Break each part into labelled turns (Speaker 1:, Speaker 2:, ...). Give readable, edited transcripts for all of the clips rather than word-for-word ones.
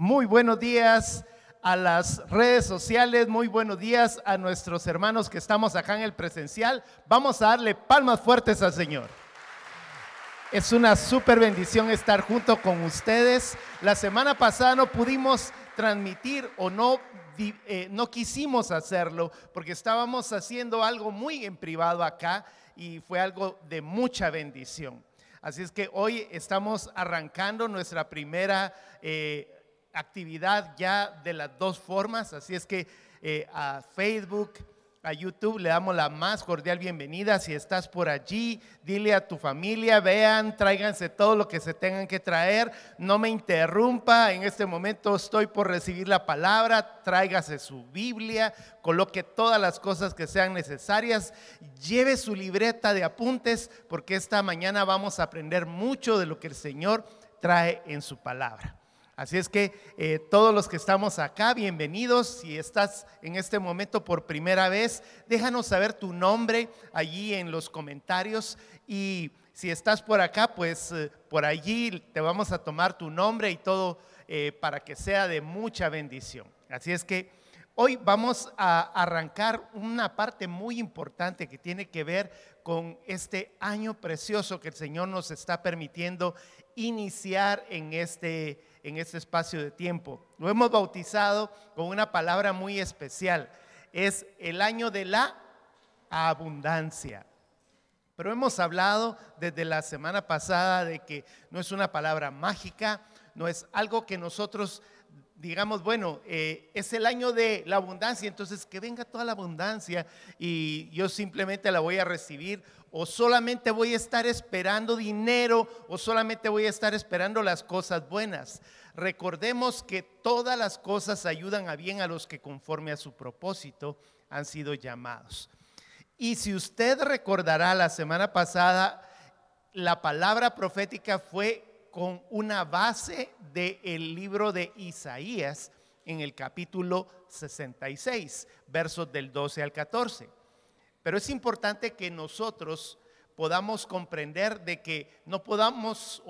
Speaker 1: Muy buenos días a las redes sociales, muy buenos días a nuestros hermanos que estamos acá en el presencial. Vamos a darle palmas fuertes al Señor. Es una súper bendición estar junto con ustedes. La semana pasada no pudimos transmitir o no quisimos hacerlo porque estábamos haciendo algo muy en privado acá y fue algo de mucha bendición. Así es que hoy estamos arrancando nuestra primera actividad ya de las dos formas. Así es que a Facebook, a YouTube le damos la más cordial bienvenida. Si estás por allí, dile a tu familia, vean, tráiganse todo lo que se tengan que traer. No me interrumpa, en este momento estoy por recibir la palabra. Tráigase su Biblia, coloque todas las cosas que sean necesarias. Lleve su libreta de apuntes porque esta mañana vamos a aprender mucho de lo que el Señor trae en su palabra. Así es que todos los que estamos acá, bienvenidos. Si estás en este momento por primera vez, déjanos saber tu nombre allí en los comentarios. Y si estás por acá, pues por allí te vamos a tomar tu nombre y todo para que sea de mucha bendición. Así es que hoy vamos a arrancar una parte muy importante que tiene que ver con este año precioso que el Señor nos está permitiendo iniciar en este espacio de tiempo. Lo hemos bautizado con una palabra muy especial. Es el año de la abundancia. Pero hemos hablado desde la semana pasada de que no es una palabra mágica, no es algo que nosotros digamos, bueno, es el año de la abundancia, entonces que venga toda la abundancia y yo simplemente la voy a recibir, o solamente voy a estar esperando dinero, o solamente voy a estar esperando las cosas buenas. Recordemos que todas las cosas ayudan a bien a los que conforme a su propósito han sido llamados. Y si usted recordará la semana pasada, la palabra profética fue con una base del libro de Isaías en el capítulo 66, versos del 12 al 14. Pero es importante que nosotros podamos comprender de que no podemos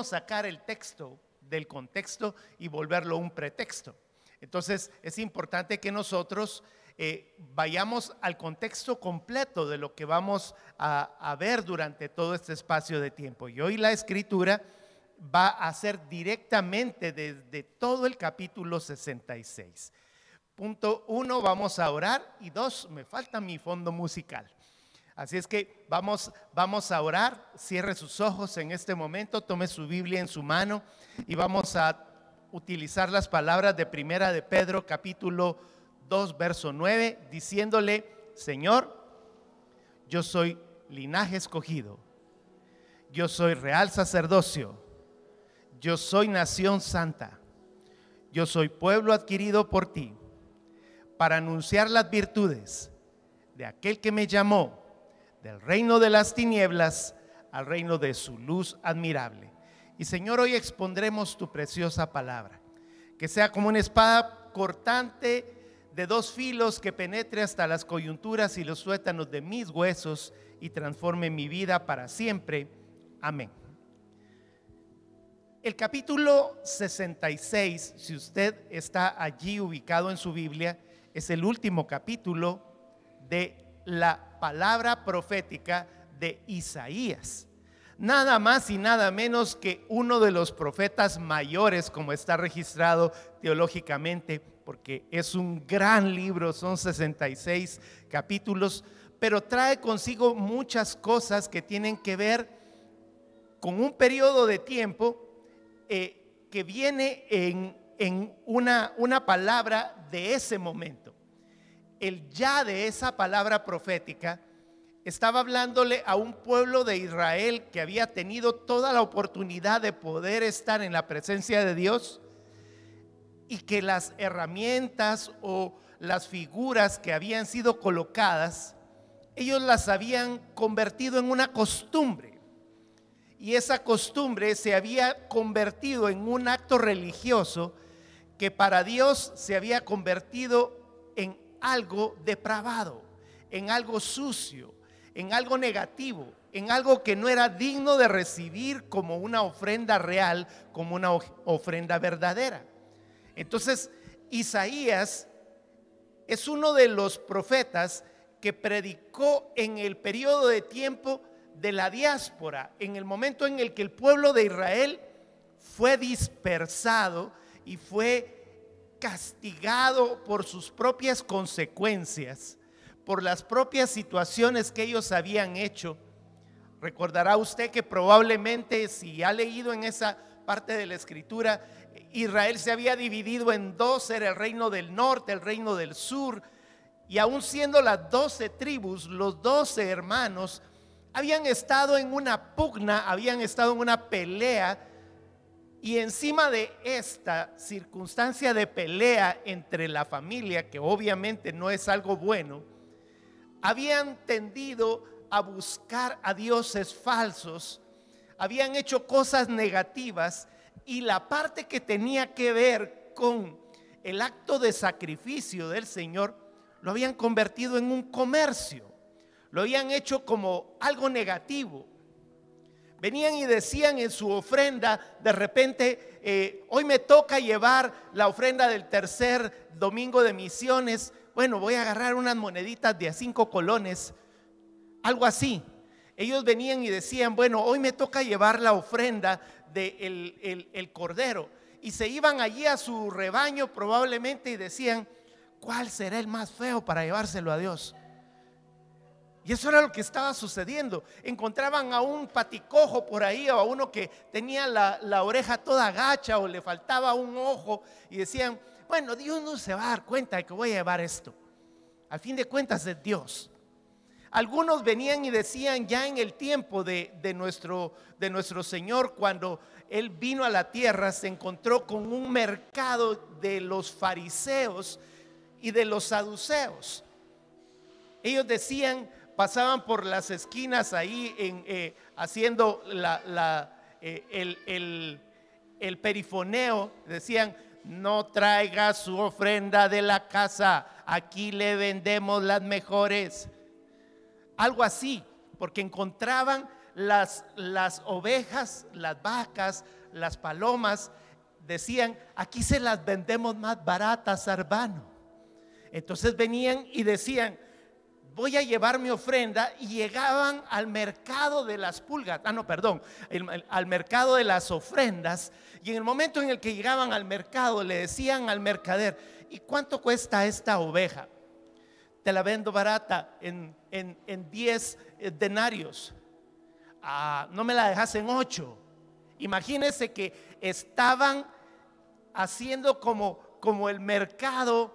Speaker 1: sacar el texto del contexto y volverlo un pretexto. Entonces es importante que nosotros vayamos al contexto completo de lo que vamos a ver durante todo este espacio de tiempo. Y hoy la escritura va a ser directamente desde todo el capítulo 66. Punto 1, vamos a orar, y 2, me falta mi fondo musical. Así es que vamos a orar. Cierre sus ojos en este momento, tome su Biblia en su mano y vamos a utilizar las palabras de Primera de Pedro capítulo 2 verso 9, diciéndole: Señor, yo soy linaje escogido, yo soy real sacerdocio, yo soy nación santa, yo soy pueblo adquirido por ti, para anunciar las virtudes de aquel que me llamó del reino de las tinieblas al reino de su luz admirable. Y Señor, hoy expondremos tu preciosa palabra, que sea como una espada cortante de dos filos que penetre hasta las coyunturas y los tuétanos de mis huesos y transforme mi vida para siempre. Amén. El capítulo 66, si usted está allí ubicado en su Biblia, es el último capítulo de la palabra profética de Isaías. Nada más y nada menos que uno de los profetas mayores, como está registrado teológicamente, porque es un gran libro, son 66 capítulos, pero trae consigo muchas cosas que tienen que ver con un periodo de tiempo que viene en una palabra de ese momento. El ya de esa palabra profética estaba hablándole a un pueblo de Israel que había tenido toda la oportunidad de poder estar en la presencia de Dios, y que las herramientas o las figuras que habían sido colocadas, ellos las habían convertido en una costumbre. Y esa costumbre se había convertido en un acto religioso que para Dios se había convertido en algo depravado, en algo sucio, en algo negativo, en algo que no era digno de recibir como una ofrenda real, como una ofrenda verdadera. Entonces, Isaías es uno de los profetas que predicó en el periodo de tiempo de la diáspora, en el momento en el que el pueblo de Israel fue dispersado y fue castigado por sus propias consecuencias, por las propias situaciones que ellos habían hecho. Recordará usted que probablemente, si ha leído en esa parte de la escritura, Israel se había dividido en dos: era el reino del norte, el reino del sur, y aún siendo las 12 tribus, los 12 hermanos habían estado en una pugna, habían estado en una pelea, y encima de esta circunstancia de pelea entre la familia, que obviamente no es algo bueno, habían tendido a buscar a dioses falsos, habían hecho cosas negativas, y la parte que tenía que ver con el acto de sacrificio del Señor lo habían convertido en un comercio, lo habían hecho como algo negativo. Venían y decían en su ofrenda, de repente, hoy me toca llevar la ofrenda del tercer domingo de misiones. Bueno, voy a agarrar unas moneditas de a 5 colones, algo así. Ellos venían y decían, bueno, hoy me toca llevar la ofrenda del cordero. Y se iban allí a su rebaño probablemente y decían, ¿cuál será el más feo para llevárselo a Dios? Y eso era lo que estaba sucediendo. Encontraban a un paticojo por ahí, o a uno que tenía la oreja toda gacha o le faltaba un ojo, y decían, bueno, Dios no se va a dar cuenta de que voy a llevar esto. Al fin de cuentas es Dios. Algunos venían y decían, ya en el tiempo de nuestro Señor, cuando Él vino a la tierra, se encontró con un mercado de los fariseos y de los saduceos. Ellos decían, pasaban por las esquinas ahí haciendo el perifoneo, decían, no traiga su ofrenda de la casa, aquí le vendemos las mejores. Algo así, porque encontraban las ovejas, las vacas, las palomas, decían, aquí se las vendemos más baratas, hermano. Entonces venían y decían, voy a llevar mi ofrenda, y llegaban al mercado de las pulgas, al mercado de las ofrendas, y en el momento en el que llegaban al mercado le decían al mercader, ¿y cuánto cuesta esta oveja? Te la vendo barata en 10 denarios. No me la dejas en 8. Imagínense que estaban haciendo como el mercado,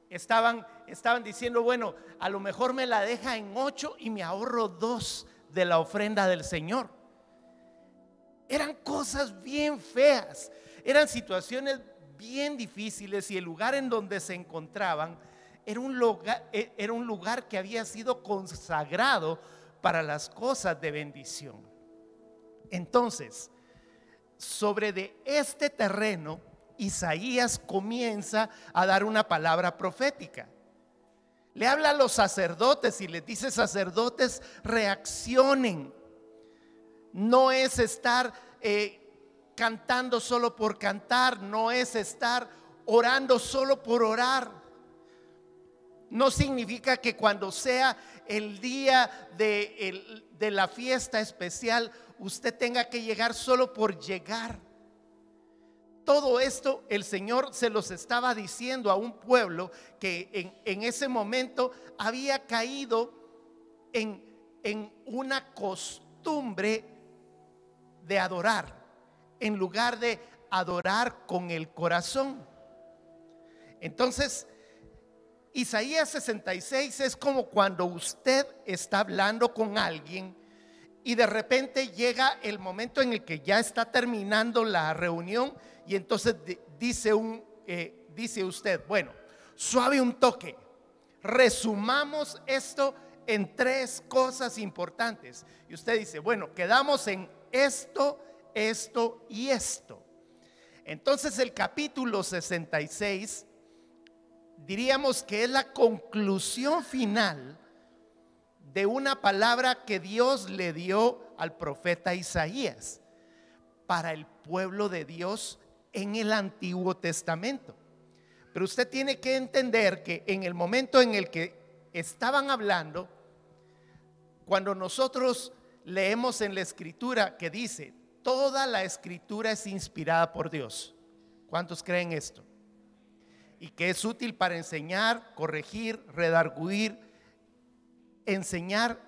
Speaker 1: estaban diciendo, bueno, a lo mejor me la deja en 8 y me ahorro 2 de la ofrenda del Señor. Eran cosas bien feas, eran situaciones bien difíciles, y el lugar en donde se encontraban era un lugar que había sido consagrado para las cosas de bendición. Entonces, sobre de este terreno, Isaías comienza a dar una palabra profética. Le habla a los sacerdotes y les dice, sacerdotes, reaccionen. No es estar cantando solo por cantar, no es estar orando solo por orar. No significa que cuando sea el día de la fiesta especial usted tenga que llegar solo por llegar. Todo esto el Señor se los estaba diciendo a un pueblo que en ese momento había caído en una costumbre de adorar, en lugar de adorar con el corazón. Entonces, Isaías 66 es como cuando usted está hablando con alguien y de repente llega el momento en el que ya está terminando la reunión, y entonces dice usted, bueno, suave un toque, resumamos esto en 3 cosas importantes. Y usted dice, bueno, quedamos en esto, esto y esto. Entonces el capítulo 66 diríamos que es la conclusión final de una palabra que Dios le dio al profeta Isaías para el pueblo de Dios en el Antiguo Testamento. Pero usted tiene que entender que en el momento en el que estaban hablando, cuando nosotros leemos en la Escritura que dice, toda la Escritura es inspirada por Dios. ¿Cuántos creen esto? Y que es útil para enseñar, corregir, redarguir, enseñar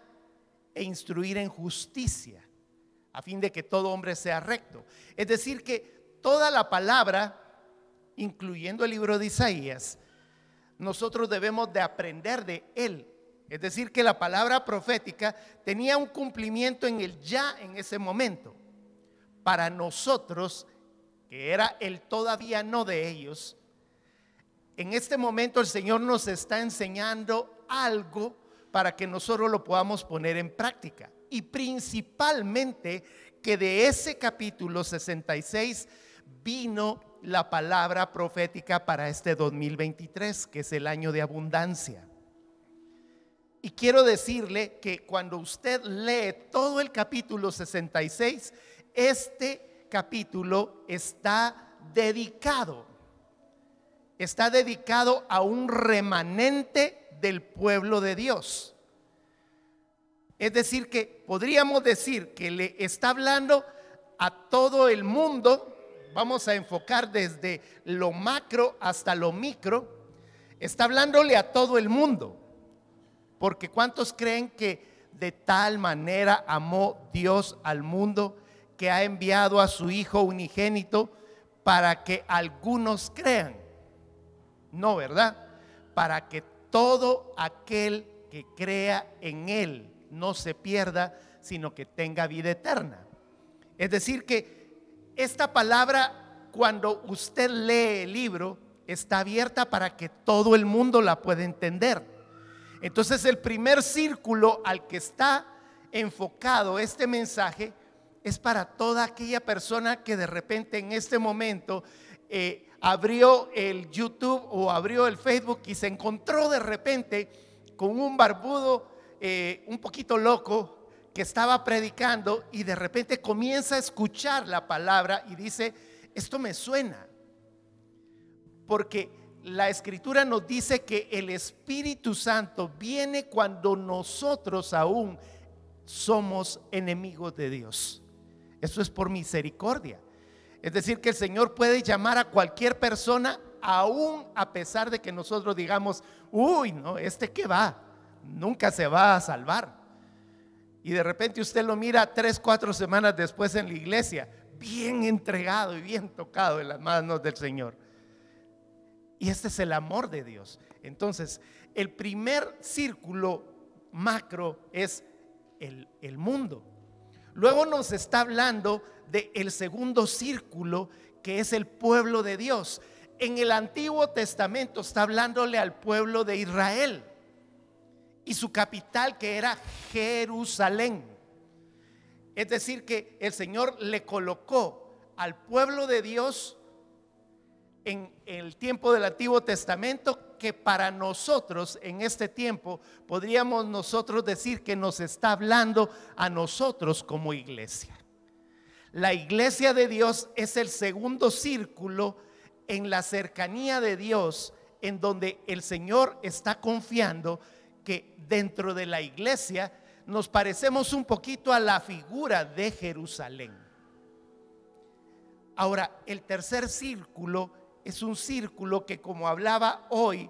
Speaker 1: e instruir en justicia, a fin de que todo hombre sea recto. Es decir, que toda la palabra, incluyendo el libro de Isaías, nosotros debemos de aprender de él. Es decir, que la palabra profética tenía un cumplimiento en el ya en ese momento. Para nosotros, que era el todavía no de ellos, en este momento el Señor nos está enseñando algo para que nosotros lo podamos poner en práctica. Y principalmente que de ese capítulo 66 vino la palabra profética para este 2023, que es el año de abundancia. Y quiero decirle que cuando usted lee todo el capítulo 66, este capítulo está dedicado a un remanente del pueblo de Dios. Es decir, que podríamos decir que le está hablando a todo el mundo. Vamos a enfocar desde lo macro hasta lo micro. Está hablándole a todo el mundo. Porque ¿cuántos creen que de tal manera amó Dios al mundo que ha enviado a su Hijo unigénito para que algunos crean? No, ¿verdad? Para que todo aquel que crea en Él no se pierda, sino que tenga vida eterna. Es decir, que esta palabra, cuando usted lee el libro, está abierta para que todo el mundo la pueda entender. Entonces, el primer círculo al que está enfocado este mensaje es para toda aquella persona que de repente en este momento abrió el YouTube o abrió el Facebook y se encontró de repente con un barbudo un poquito loco que estaba predicando, y de repente comienza a escuchar la palabra y dice: esto me suena, porque la Escritura nos dice que el Espíritu Santo viene cuando nosotros aún somos enemigos de Dios. Eso es por misericordia. Es decir, que el Señor puede llamar a cualquier persona, aún a pesar de que nosotros digamos: uy, no, este que va, nunca se va a salvar. Y de repente usted lo mira 3, 4 semanas después en la iglesia, bien entregado y bien tocado en las manos del Señor. Y este es el amor de Dios. Entonces, el primer círculo macro es el mundo. Luego nos está hablando del segundo círculo, que es el pueblo de Dios. En el Antiguo Testamento está hablándole al pueblo de Israel y su capital, que era Jerusalén. Es decir, que el Señor le colocó al pueblo de Dios en el tiempo del Antiguo Testamento, que para nosotros en este tiempo podríamos nosotros decir que nos está hablando a nosotros como iglesia. La iglesia de Dios es el segundo círculo en la cercanía de Dios, en donde el Señor está confiando que dentro de la iglesia nos parecemos un poquito a la figura de Jerusalén. Ahora, el tercer círculo es un círculo que, como hablaba hoy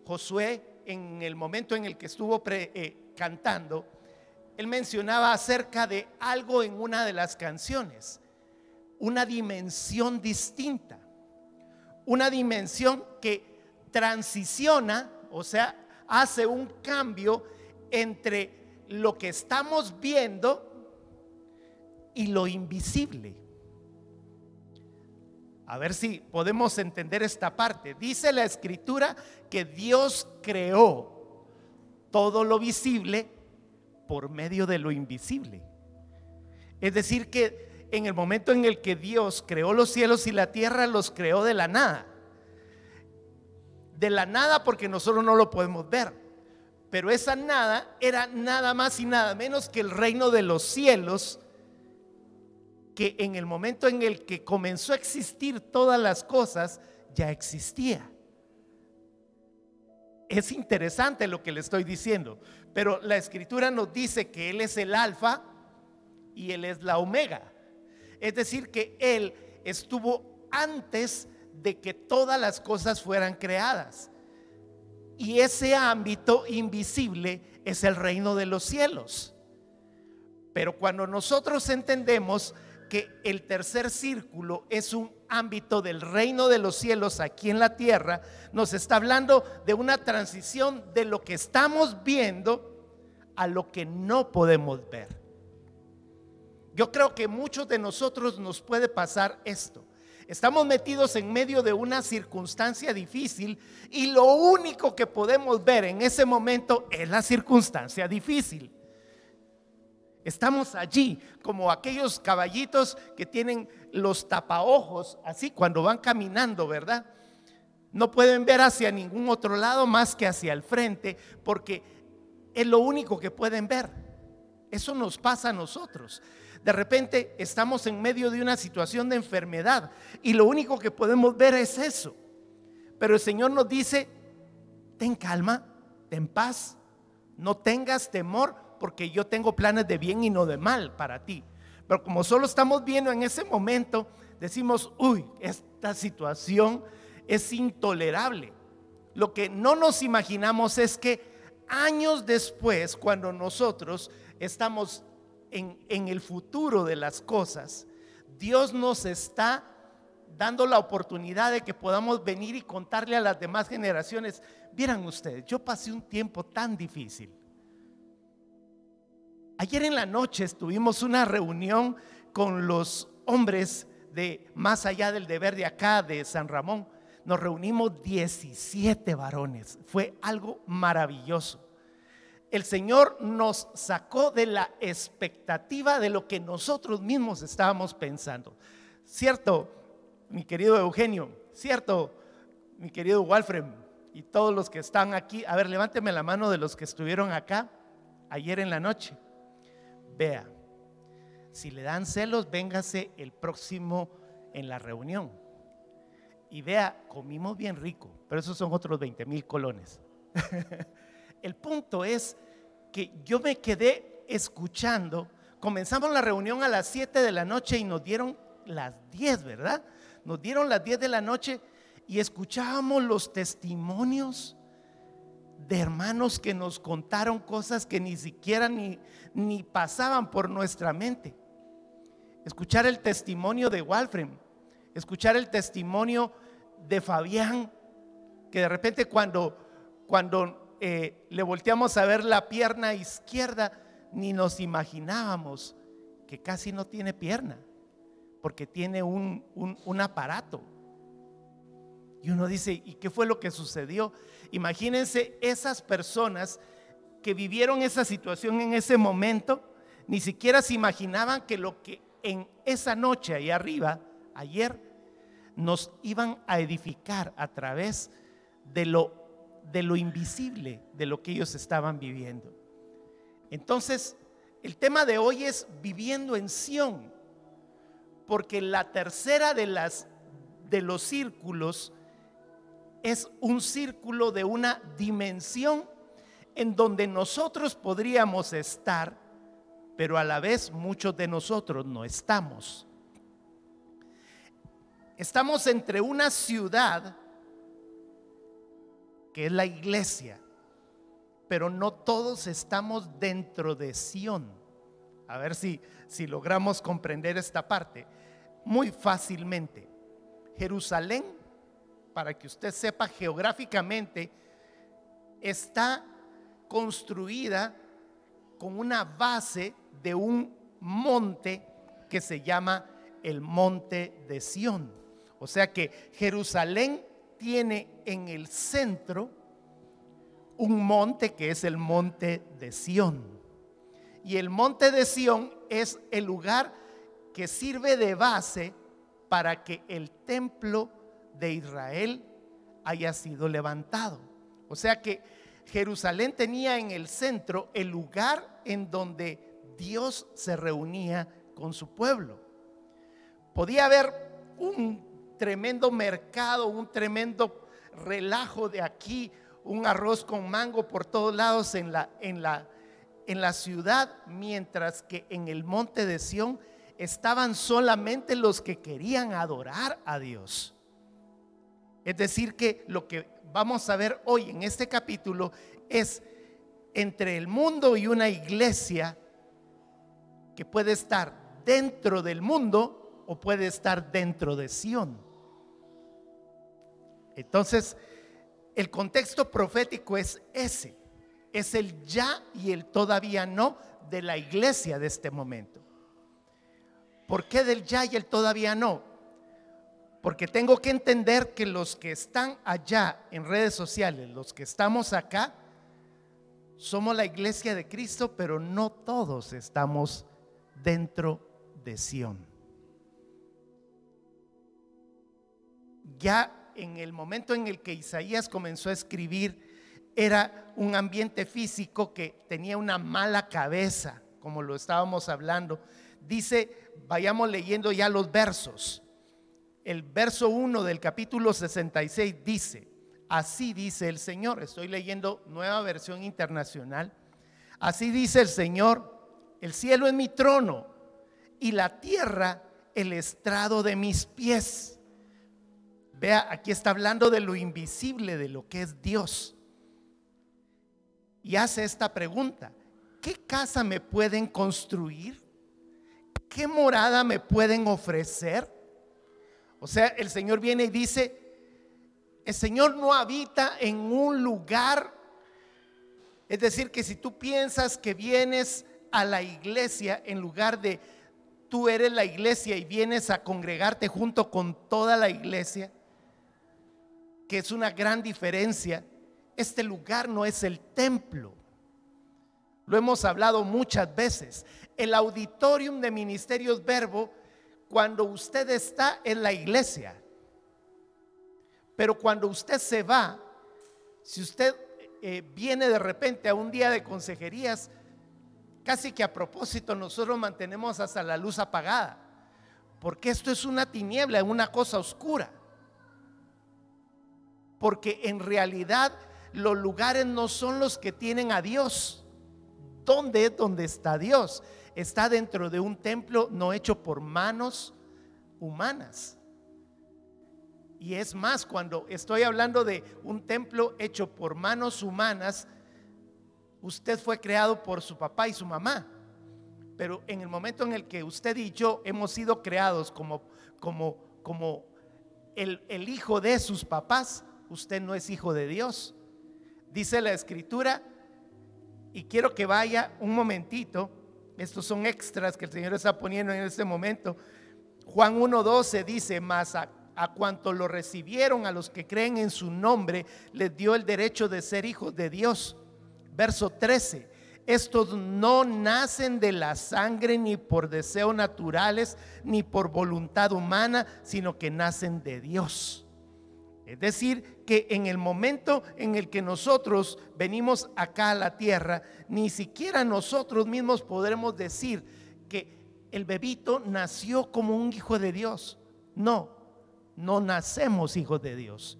Speaker 1: Josué en el momento en el que estuvo cantando, él mencionaba acerca de algo en una de las canciones, una dimensión distinta, una dimensión que transiciona, o sea, hace un cambio entre lo que estamos viendo y lo invisible. A ver si podemos entender esta parte. Dice la Escritura que Dios creó todo lo visible por medio de lo invisible. Es decir, que en el momento en el que Dios creó los cielos y la tierra, los creó de la nada. De la nada, porque nosotros no lo podemos ver. Pero esa nada era nada más y nada menos que el reino de los cielos que en el momento en el que comenzó a existir todas las cosas, ya existía. Es interesante lo que le estoy diciendo, pero la Escritura nos dice que Él es el alfa y Él es la omega. Es decir, que Él estuvo antes de que todas las cosas fueran creadas. Y ese ámbito invisible es el reino de los cielos. Pero cuando nosotros entendemos que el tercer círculo es un ámbito del reino de los cielos aquí en la tierra, nos está hablando de una transición de lo que estamos viendo a lo que no podemos ver. Yo creo que muchos de nosotros nos puede pasar esto. Estamos metidos en medio de una circunstancia difícil y lo único que podemos ver en ese momento es la circunstancia difícil. Estamos allí como aquellos caballitos que tienen los tapaojos, así cuando van caminando, ¿verdad? No pueden ver hacia ningún otro lado más que hacia el frente, porque es lo único que pueden ver. Eso nos pasa a nosotros. De repente estamos en medio de una situación de enfermedad y lo único que podemos ver es eso. Pero el Señor nos dice: ten calma, ten paz, no tengas temor, porque yo tengo planes de bien y no de mal para ti. Pero como solo estamos viendo en ese momento, decimos: uy, esta situación es intolerable. Lo que no nos imaginamos es que años después, cuando nosotros estamos en el futuro de las cosas, Dios nos está dando la oportunidad de que podamos venir y contarle a las demás generaciones: vieran ustedes, yo pasé un tiempo tan difícil. Ayer en la noche tuvimos una reunión con los hombres de Más Allá del Deber de acá, de San Ramón. Nos reunimos 17 varones. Fue algo maravilloso. El Señor nos sacó de la expectativa de lo que nosotros mismos estábamos pensando. ¿Cierto, mi querido Eugenio? ¿Cierto, mi querido Walfred? Y todos los que están aquí. A ver, levánteme la mano de los que estuvieron acá ayer en la noche. Vea, si le dan celos, véngase el próximo en la reunión. Y vea, comimos bien rico, pero esos son otros 20,000 colones. El punto es que yo me quedé escuchando. Comenzamos la reunión a las 7 de la noche y nos dieron las 10, ¿verdad? Nos dieron las 10 de la noche y escuchábamos los testimonios de hermanos que nos contaron cosas que ni siquiera ni pasaban por nuestra mente. Escuchar el testimonio de Walfred, escuchar el testimonio de Fabián, que de repente cuando le volteamos a ver la pierna izquierda, ni nos imaginábamos que casi no tiene pierna, porque tiene un aparato. Y uno dice: ¿y qué fue lo que sucedió? Imagínense esas personas que vivieron esa situación en ese momento, ni siquiera se imaginaban que lo que en esa noche ahí arriba, ayer, nos iban a edificar a través de lo invisible, de lo que ellos estaban viviendo. Entonces, el tema de hoy es viviendo en Sión, porque la tercera de los círculos es un círculo de una dimensión en donde nosotros podríamos estar, pero a la vez muchos de nosotros no estamos. Estamos entre una ciudad que es la iglesia, pero no todos estamos dentro de Sión. A ver si logramos comprender esta parte muy fácilmente. Jerusalén, para que usted sepa geográficamente, está construida con una base de un monte que se llama el Monte de Sión. O sea que Jerusalén tiene en el centro un monte que es el Monte de Sión. Y el Monte de Sión es el lugar que sirve de base para que el templo de Israel haya sido levantado. O sea que Jerusalén tenía en el centro el lugar en donde Dios se reunía con su pueblo. Podía haber un tremendo mercado, un tremendo relajo de aquí, un arroz con mango por todos lados en la ciudad, mientras que en el monte de Sión estaban solamente los que querían adorar a Dios. Es decir, que lo que vamos a ver hoy en este capítulo es entre el mundo y una iglesia que puede estar dentro del mundo o puede estar dentro de Sión. Entonces, el contexto profético es ese, es el ya y el todavía no de la iglesia de este momento. ¿Por qué del ya y el todavía no? Porque tengo que entender que los que están allá en redes sociales, los que estamos acá, somos la iglesia de Cristo, pero no todos estamos dentro de Sión. Ya en el momento en el que Isaías comenzó a escribir, era un ambiente físico que tenía una mala cabeza, como lo estábamos hablando. Dice, vayamos leyendo ya los versos. El verso 1 del capítulo 66 dice: así dice el Señor. Estoy leyendo Nueva Versión Internacional. Así dice el Señor: el cielo es mi trono y la tierra el estrado de mis pies. Vea, aquí está hablando de lo invisible, de lo que es Dios. Y hace esta pregunta: ¿qué casa me pueden construir? ¿Qué morada me pueden ofrecer? O sea, el Señor viene y dice, el Señor no habita en un lugar. Es decir, que si tú piensas que vienes a la iglesia, en lugar de tú eres la iglesia y vienes a congregarte junto con toda la iglesia, que es una gran diferencia, este lugar no es el templo. Lo hemos hablado muchas veces. El auditorium de Ministerios Verbo, cuando usted está en la iglesia, pero cuando usted se va, si usted viene de repente a un día de consejerías, casi que a propósito nosotros mantenemos hasta la luz apagada, porque esto es una tiniebla, una cosa oscura. Porque en realidad los lugares no son los que tienen a Dios. ¿Dónde es donde está Dios? Está dentro de un templo no hecho por manos humanas. Y es más, cuando estoy hablando de un templo hecho por manos humanas, usted fue creado por su papá y su mamá. Pero en el momento en el que usted y yo hemos sido creados como el hijo de sus papás, usted no es hijo de Dios. Dice la Escritura, y quiero que vaya un momentito, estos son extras que el Señor está poniendo en este momento. Juan 1:12 dice: mas a cuanto lo recibieron, a los que creen en su nombre, les dio el derecho de ser hijos de Dios. Verso 13: estos no nacen de la sangre, ni por deseos naturales, ni por voluntad humana, sino que nacen de Dios. Es decir, que en el momento en el que nosotros venimos acá a la tierra, ni siquiera nosotros mismos podremos decir que el bebito nació como un hijo de Dios. No nacemos hijos de Dios.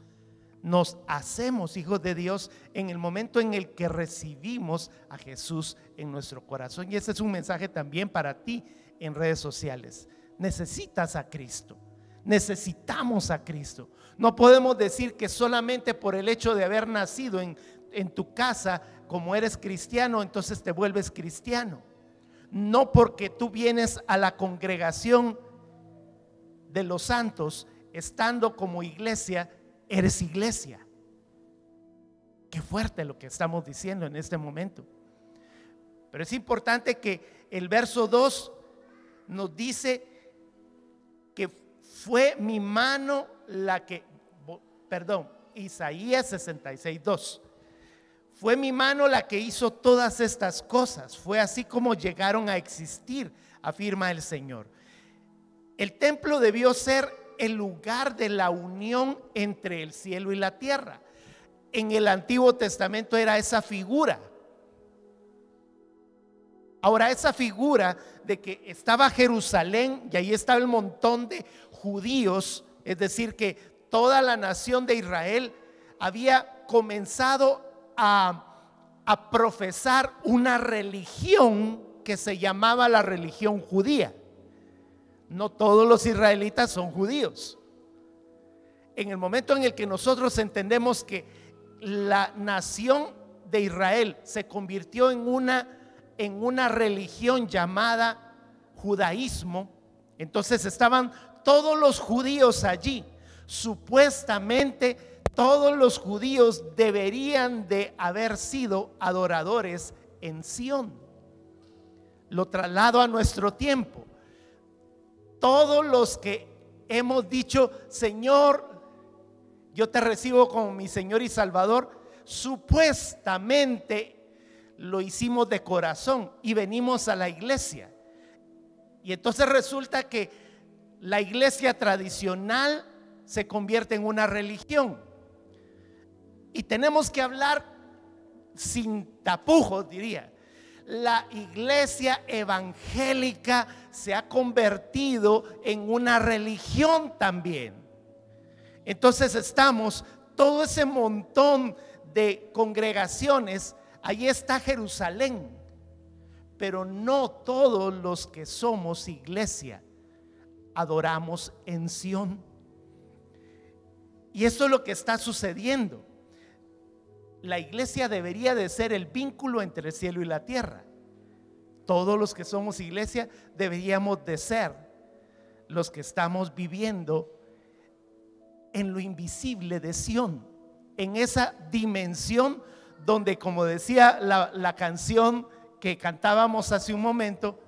Speaker 1: Nos hacemos hijos de Dios en el momento en el que recibimos a Jesús en nuestro corazón. Y ese es un mensaje también para ti en redes sociales. Necesitas a Cristo. Necesitamos a Cristo. No podemos decir que solamente por el hecho de haber nacido en tu casa, como eres cristiano, entonces te vuelves cristiano. No porque tú vienes a la congregación de los santos, estando como iglesia, eres iglesia. Qué fuerte lo que estamos diciendo en este momento. Pero es importante que el verso 2 nos dice que fue mi mano la que, Isaías 66:2. Fue mi mano la que hizo todas estas cosas. Fue así como llegaron a existir, afirma el Señor. El templo debió ser el lugar de la unión entre el cielo y la tierra. En el Antiguo Testamento era esa figura. Ahora, esa figura de que estaba Jerusalén y ahí estaba el montón de judíos, es decir, que toda la nación de Israel había comenzado a profesar una religión que se llamaba la religión judía. No todos los israelitas son judíos. En el momento en el que nosotros entendemos que la nación de Israel se convirtió en una religión llamada judaísmo, entonces estaban todos los judíos allí. Supuestamente todos los judíos deberían de haber sido adoradores en Sión. Lo traslado a nuestro tiempo. Todos los que hemos dicho: Señor, yo te recibo como mi Señor y Salvador, supuestamente lo hicimos de corazón y venimos a la iglesia. Y entonces resulta que la iglesia tradicional se convierte en una religión. Y tenemos que hablar sin tapujos, diría. La iglesia evangélica se ha convertido en una religión también. Entonces estamos, todo ese montón de congregaciones, ahí está Jerusalén, pero no todos los que somos iglesia adoramos en Sión. Y esto es lo que está sucediendo. La iglesia debería de ser el vínculo entre el cielo y la tierra. Todos los que somos iglesia deberíamos de ser los que estamos viviendo en lo invisible de Sión, en esa dimensión donde, como decía la canción que cantábamos hace un momento,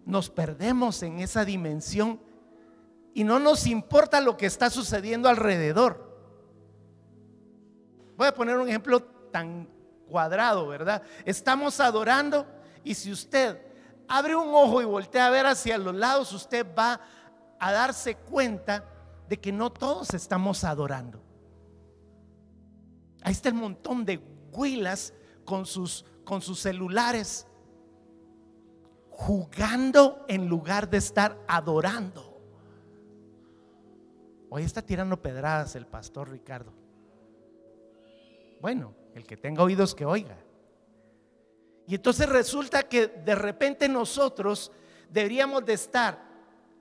Speaker 1: nos perdemos en esa dimensión y no nos importa lo que está sucediendo alrededor. Voy a poner un ejemplo tan cuadrado, ¿verdad? Estamos adorando y si usted abre un ojo y voltea a ver hacia los lados, usted va a darse cuenta de que no todos estamos adorando. Ahí está el montón de huilas con sus celulares, jugando en lugar de estar adorando. Hoy está tirando pedradas el pastor Ricardo. Bueno, el que tenga oídos que oiga. Y entonces resulta que de repente nosotros deberíamos de estar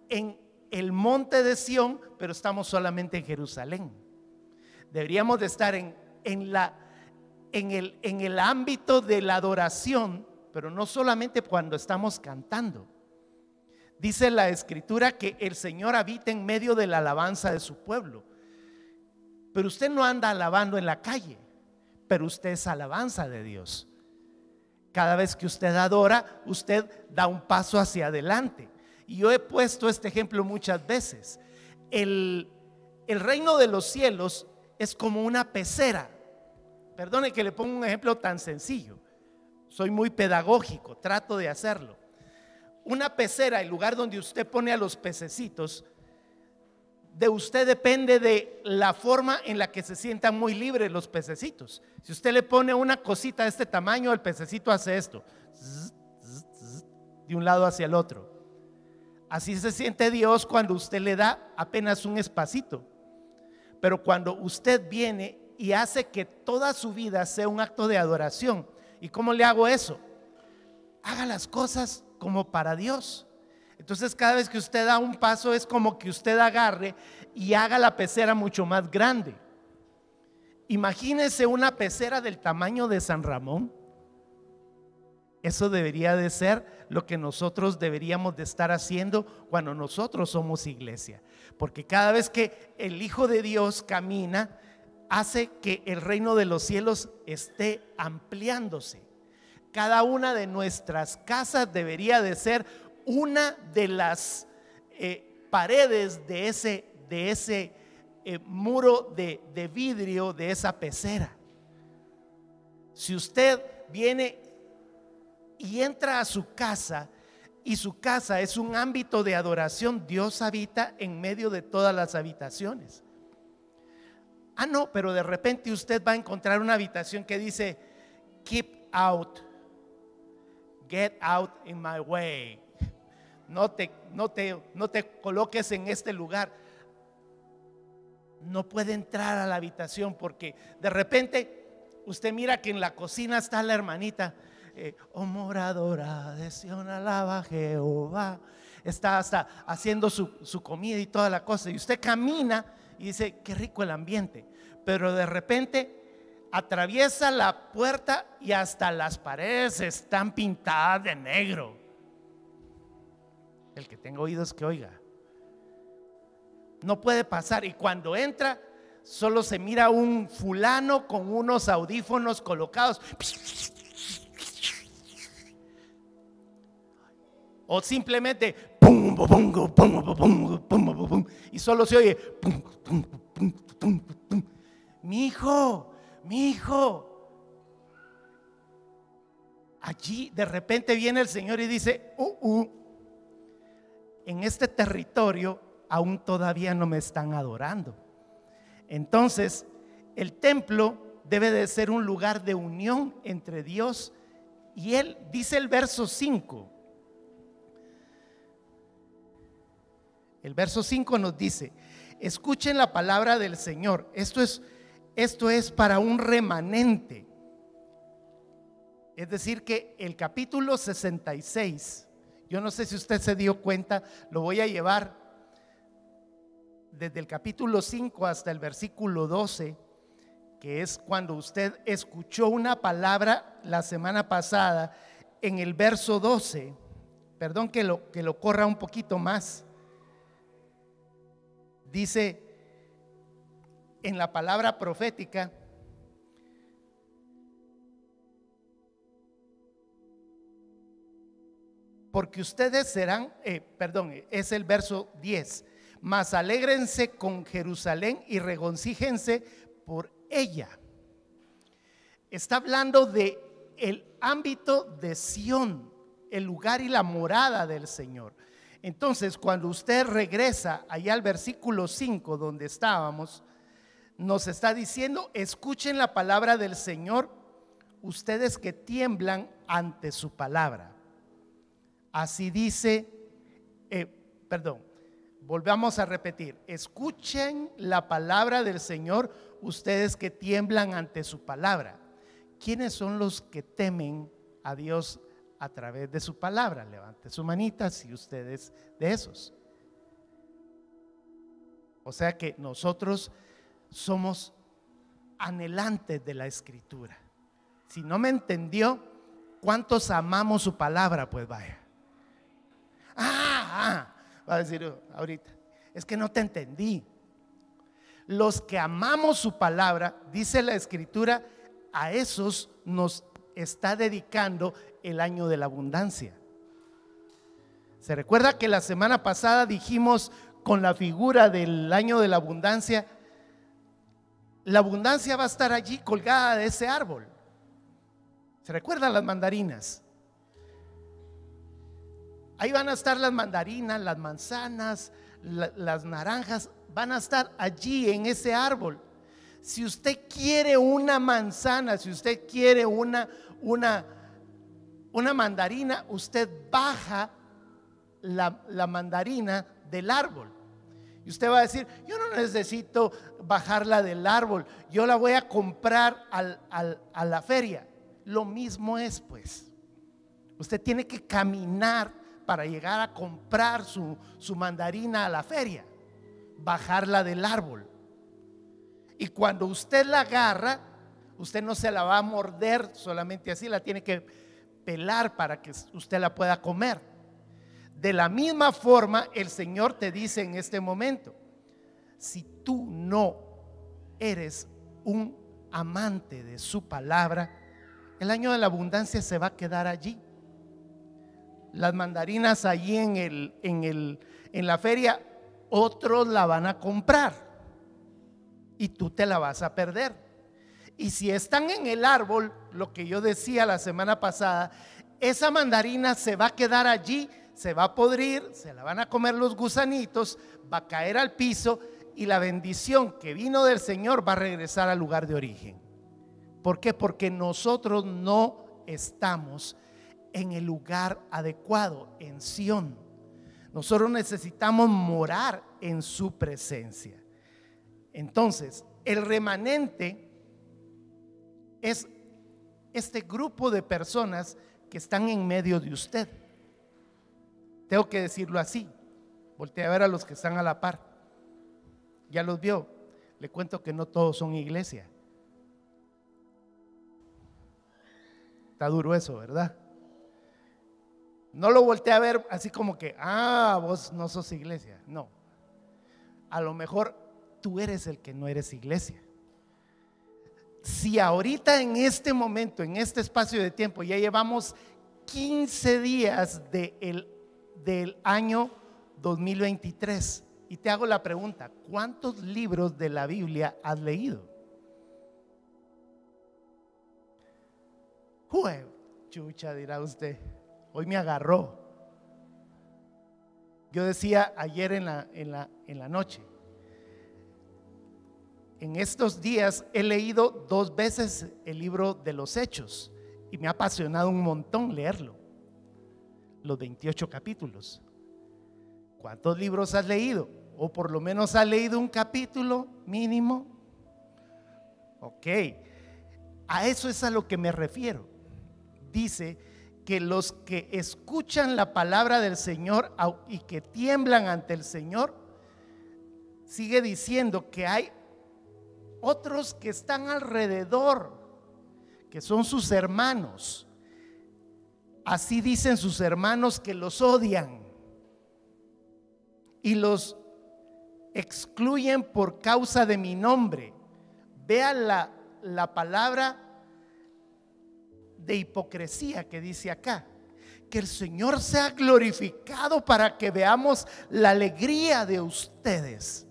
Speaker 1: en el monte de Sión, pero estamos solamente en Jerusalén. Deberíamos de estar en el ámbito de la adoración, pero no solamente cuando estamos cantando. Dice la escritura que el Señor habita en medio de la alabanza de su pueblo. Pero usted no anda alabando en la calle, pero usted es alabanza de Dios. Cada vez que usted adora, usted da un paso hacia adelante. Y yo he puesto este ejemplo muchas veces. El reino de los cielos es como una pecera. Perdone que le ponga un ejemplo tan sencillo. Soy muy pedagógico, trato de hacerlo. Una pecera, el lugar donde usted pone a los pececitos, de usted depende de la forma en la que se sientan muy libres los pececitos. Si usted le pone una cosita de este tamaño, el pececito hace esto, de un lado hacia el otro. Así se siente Dios cuando usted le da apenas un espacito. Pero cuando usted viene y hace que toda su vida sea un acto de adoración. ¿Y cómo le hago eso? Haga las cosas como para Dios. Entonces cada vez que usted da un paso es como que usted agarre y haga la pecera mucho más grande. Imagínese una pecera del tamaño de San Ramón. Eso debería de ser lo que nosotros deberíamos de estar haciendo cuando nosotros somos iglesia. Porque cada vez que el Hijo de Dios camina, hace que el reino de los cielos esté ampliándose. Cada una de nuestras casas debería de ser una de las paredes de ese muro de vidrio, de esa pecera. Si usted viene y entra a su casa y su casa es un ámbito de adoración, Dios habita en medio de todas las habitaciones. No, pero de repente usted va a encontrar una habitación que dice keep out. Get out in my way. No te coloques en este lugar. No puede entrar a la habitación porque de repente usted mira que en la cocina está la hermanita. Oh moradora de Sión, alaba a Jehová. Está hasta haciendo su comida y toda la cosa. Y usted camina y dice, qué rico el ambiente. Pero de repente atraviesa la puerta y hasta las paredes están pintadas de negro. El que tenga oídos que oiga. No puede pasar. Y cuando entra, solo se mira un fulano con unos audífonos colocados. O simplemente pum, pum, pum, pum, pum, pum, pum, y solo se oye pum, pum, pum, pum, pum. Mi hijo. Allí de repente viene el Señor y dice, en este territorio aún todavía no me están adorando. Entonces el templo debe de ser un lugar de unión entre Dios y Él. Dice el verso 5. El verso 5 nos dice, escuchen la palabra del Señor. Esto es para un remanente. Es decir que el capítulo 66, yo no sé si usted se dio cuenta, lo voy a llevar desde el capítulo 5 hasta el versículo 12, que es cuando usted escuchó una palabra la semana pasada. En el verso 12, perdón que lo corra un poquito más, dice en la palabra profética, porque ustedes serán, es el verso 10, mas alégrense con Jerusalén y regocíjense por ella. Está hablando de el ámbito de Sión, el lugar y la morada del Señor. Entonces, cuando usted regresa allá al versículo 5 donde estábamos, nos está diciendo, escuchen la palabra del Señor, ustedes que tiemblan ante su palabra. Así dice, volvamos a repetir, escuchen la palabra del Señor, ustedes que tiemblan ante su palabra. ¿Quiénes son los que temen a Dios a través de su palabra? Levante su manita si ustedes de esos. O sea que nosotros somos anhelantes de la Escritura. Si no me entendió, ¿cuántos amamos su palabra? Pues vaya. Va a decir ahorita, es que no te entendí. Los que amamos su palabra, dice la Escritura, a esos nos está dedicando el año de la abundancia. ¿Se recuerda que la semana pasada dijimos con la figura del año de la abundancia? La abundancia va a estar allí colgada de ese árbol. ¿Se recuerdan las mandarinas? Ahí van a estar las mandarinas, las manzanas, las naranjas, van a estar allí en ese árbol. Si usted quiere una manzana, si usted quiere una mandarina, usted baja la mandarina del árbol. Y usted va a decir, yo no necesito bajarla del árbol, yo la voy a comprar a la feria. Lo mismo es, pues. Usted tiene que caminar para llegar a comprar su mandarina a la feria, bajarla del árbol. Y cuando usted la agarra, usted no se la va a morder solamente así, la tiene que pelar para que usted la pueda comer. De la misma forma, el Señor te dice en este momento, si tú no eres un amante de su palabra, el año de la abundancia se va a quedar allí. Las mandarinas allí en la feria, otros la van a comprar y tú te la vas a perder. Y si están en el árbol, lo que yo decía la semana pasada, esa mandarina se va a quedar allí, se va a podrir, se la van a comer los gusanitos, va a caer al piso y la bendición que vino del Señor va a regresar al lugar de origen. ¿Por qué? Porque nosotros no estamos en el lugar adecuado, en Sión. Nosotros necesitamos morar en su presencia. Entonces, el remanente es este grupo de personas que están en medio de usted. Tengo que decirlo así. Voltea a ver a los que están a la par. ¿Ya los vio? Le cuento que no todos son iglesia. Está duro eso, ¿verdad? No lo volteé a ver así como que, vos no sos iglesia. No. A lo mejor tú eres el que no eres iglesia. Si ahorita en este momento, en este espacio de tiempo, ya llevamos 15 días del año 2023, y te hago la pregunta, ¿cuántos libros de la Biblia has leído? Chucha, dirá usted, hoy me agarró. Yo decía ayer en la noche, en estos días he leído 2 veces el libro de los Hechos y me ha apasionado un montón leerlo, los 28 capítulos. ¿Cuántos libros has leído? O por lo menos has leído un capítulo mínimo. Ok, a eso es a lo que me refiero. Dice que los que escuchan la palabra del Señor y que tiemblan ante el Señor, sigue diciendo que hay otros que están alrededor, que son sus hermanos. Así dicen sus hermanos que los odian y los excluyen por causa de mi nombre. Vean la palabra de hipocresía que dice acá. Que el Señor sea glorificado para que veamos la alegría de ustedes.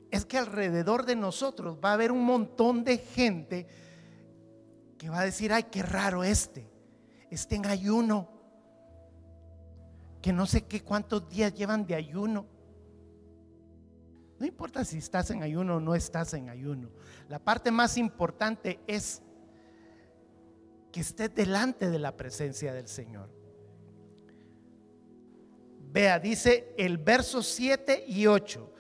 Speaker 1: Es que alrededor de nosotros va a haber un montón de gente que va a decir, ay, qué raro este en ayuno, que no sé qué cuántos días llevan de ayuno. No importa si estás en ayuno o no estás en ayuno. La parte más importante es que estés delante de la presencia del Señor. Vea, dice el verso 7 y 8.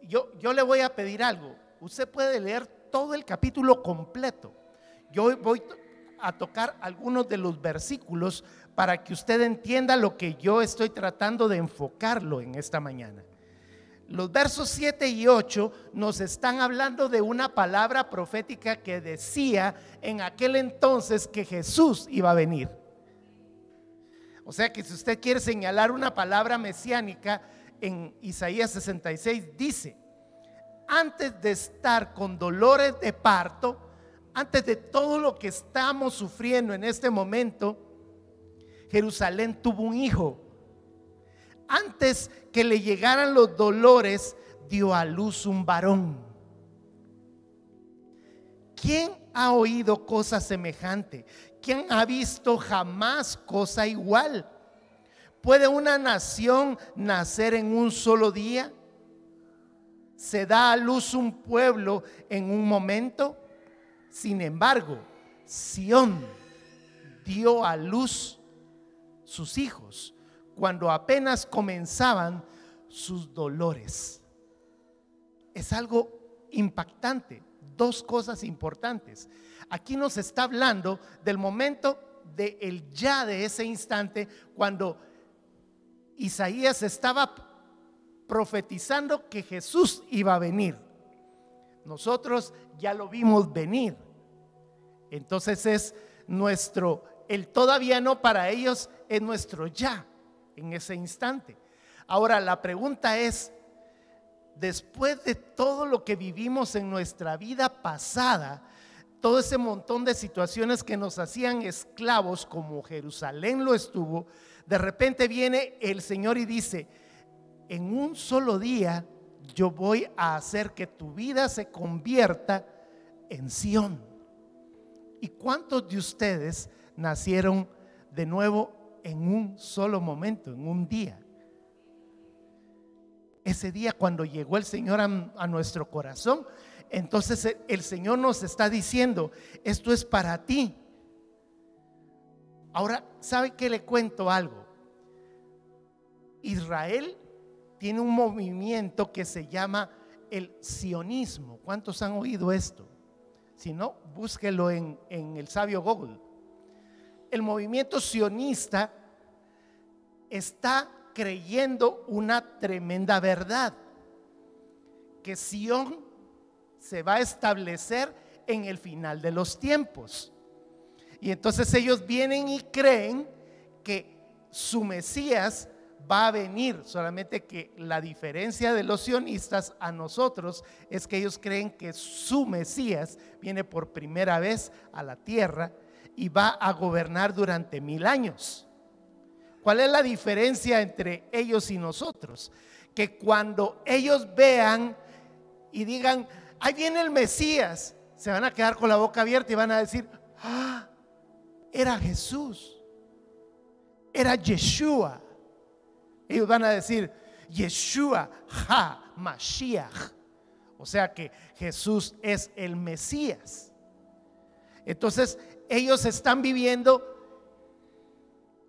Speaker 1: Yo le voy a pedir algo. Usted puede leer todo el capítulo completo. Yo voy a tocar algunos de los versículos para que usted entienda lo que yo estoy tratando de enfocarlo en esta mañana. Los versos 7 y 8 nos están hablando de una palabra profética que decía en aquel entonces que Jesús iba a venir. O sea que si usted quiere señalar una palabra mesiánica, en Isaías 66 dice: antes de estar con dolores de parto, antes de todo lo que estamos sufriendo en este momento, Jerusalén tuvo un hijo. Antes que le llegaran los dolores, dio a luz un varón. ¿Quién ha oído cosa semejante? ¿Quién ha visto jamás cosa igual? ¿Puede una nación nacer en un solo día? ¿Se da a luz un pueblo en un momento? Sin embargo, Sión dio a luz sus hijos cuando apenas comenzaban sus dolores. Es algo impactante. 2 cosas importantes. Aquí nos está hablando del momento de ese instante, cuando Isaías estaba profetizando que Jesús iba a venir. Nosotros ya lo vimos venir. Entonces es el todavía no para ellos es nuestro ya en ese instante. Ahora la pregunta es, después de todo lo que vivimos en nuestra vida pasada, todo ese montón de situaciones que nos hacían esclavos, como Jerusalén lo estuvo, de repente viene el Señor y dice: en un solo día yo voy a hacer que tu vida se convierta en Sión. ¿Y cuántos de ustedes nacieron de nuevo en un solo momento, en un día? Ese día cuando llegó el Señor a nuestro corazón, entonces el Señor nos está diciendo: esto es para ti. Ahora, ¿sabe qué le cuento algo? Israel tiene un movimiento que se llama el sionismo. ¿Cuántos han oído esto? Si no, búsquelo en el sabio Google. El movimiento sionista está creyendo una tremenda verdad, que Sión se va a establecer en el final de los tiempos. Y entonces ellos vienen y creen que su Mesías va a venir, solamente que la diferencia de los sionistas a nosotros es que ellos creen que su Mesías viene por primera vez a la tierra y va a gobernar durante 1000 años. ¿Cuál es la diferencia entre ellos y nosotros? Que cuando ellos vean y digan, ahí viene el Mesías, se van a quedar con la boca abierta y van a decir, ah, era Jesús, era Yeshua. Ellos van a decir, Yeshua ha Mashiach, o sea que Jesús es el Mesías. Entonces ellos están viviendo